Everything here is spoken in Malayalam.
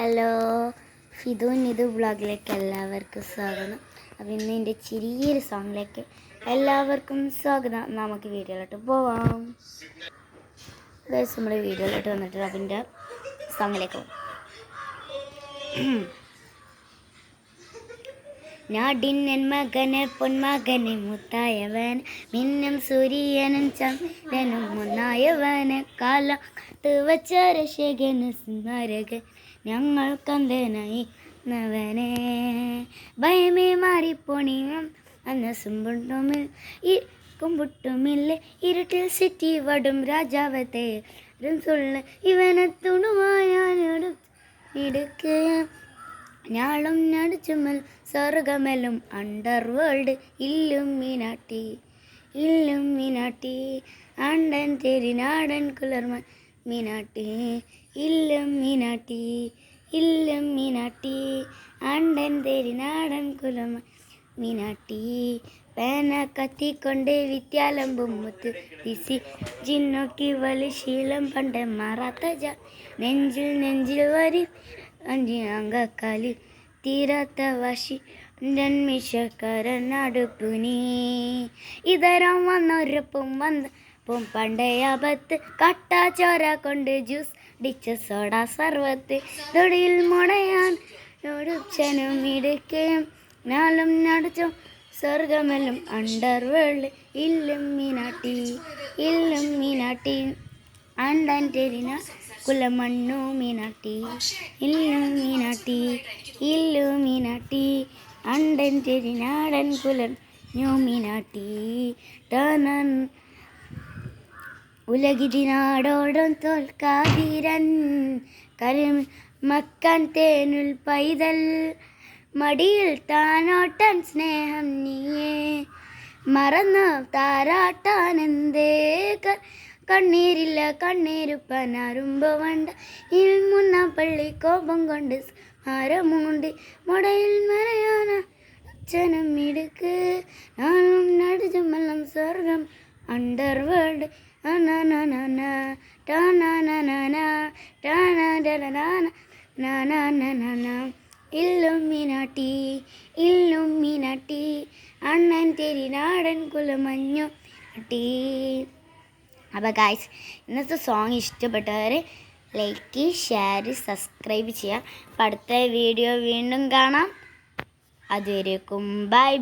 ഹലോ, ഫിദു വ്ളോഗിലേക്ക് എല്ലാവർക്കും സ്വാഗതം. അപ്പോൾ ഇന്ന് എൻ്റെ ചെറിയൊരു സോങ്ങിലേക്ക് എല്ലാവർക്കും സ്വാഗതം. നമുക്ക് വീഡിയോയിലോട്ട് പോവാം. നമ്മൾ വീഡിയോയിലോട്ട് വന്നിട്ട് അതിൻ്റെ സോങ്ങിലേക്ക് പോകാം. നാടിന്നൻ മകനെ പൊന്മകനെ മുത്തായവൻ മിന്നും സൂര്യനും ചന്ദ്രനും മുന്നായവനെ കാലത്ത് വച്ചരശകന് സുന്ദരകൻ ഞങ്ങൾക്കന്തനായി നവനെ ഭയമേ മാറിപ്പോണിയും അന്ന് സുമ്പുണ്ടുമിൽ ഈ കുമ്പുട്ടുമില്ല ഇരുട്ടിൽ സിറ്റി വടും രാജാവത്തെ സുള്ള ഇവനെ തുണുവായാനോടും ഇടുക്കുക ഞാളും നടിച്ചുമൽ സ്വർഗമെല്ലും അണ്ടർ വേൾഡ് ഇല്ലുമിനാട്ടി അണ്ടൻ തെരി നാടൻ കുലർമ മീനാട്ടി ഇല്ലുമിനാട്ടി അണ്ടൻ തെരി നാടൻ കുലർമ മീനാട്ടി പേന കത്തിക്കൊണ്ട് വിദ്യാലംബും മുത്ത് വിസി ജിന്നോക്കി വലി ശീലം പണ്ട് മാറാത്ത നെഞ്ചിൽ വരി അഞ്ചിനങ്കക്കാലി തീരാത്ത വാശി ജന്മിഷക്കരനടുപ്പുനീ ഇതരം വന്നൊരപ്പം വന്നപ്പം പണ്ടേ ആപത്ത് കട്ടാ ചോര കൊണ്ട് ജ്യൂസ് ഡിച്ച സോഡ സർവത്ത് തൊടിയിൽ മുടയാൻ ഒടുച്ചനും ഇടുക്കയും നാളും നടച്ചും സ്വർഗമെല്ലും അണ്ടർ വേൾഡ് ഇല്ലുമിനാട്ടി അണ്ടൻ തെരിന കുലമണ്ണു മീനാട്ടി ഇല്ലുമിനാട്ടി അണ്ടൻ തെരി നാടൻ കുലം മീനാട്ടി ടനൻ ഉലകിതിനാടോടും തോൽക്കാതിരൻ മക്കാൻ തേനുൽ പൈതൽ മടിയിൽ താനോട്ടൻ സ്നേഹം നീയേ മറന്നു താരാട്ടാനെന്തേ കണ്ണീരില്ല കണ്ണീരുപ്പനാരുമ്പോ വണ്ട മുന്ന പള്ളി കോപം കൊണ്ട് ആരമുണ്ട് മുടയിൽ മറയാന അച്ഛനും ഇടുക്ക് നാനും നടിച്ചുമെല്ലാം സ്വർഗം അണ്ടർ വേൾഡ് ഇല്ലുമിനാട്ടി അണ്ണൻ തെരി നാടൻ കുലമഞ്ഞു ടീ. അപ്പോൾ ഗായ്സ്, ഇന്നത്തെ സോങ് ഇഷ്ടപ്പെട്ടവർ ലൈക്ക്, ഷെയർ, സബ്സ്ക്രൈബ് ചെയ്യുക. അപ്പോൾ അടുത്ത വീഡിയോ വീണ്ടും കാണാം. അതുവരേക്കും ബൈ.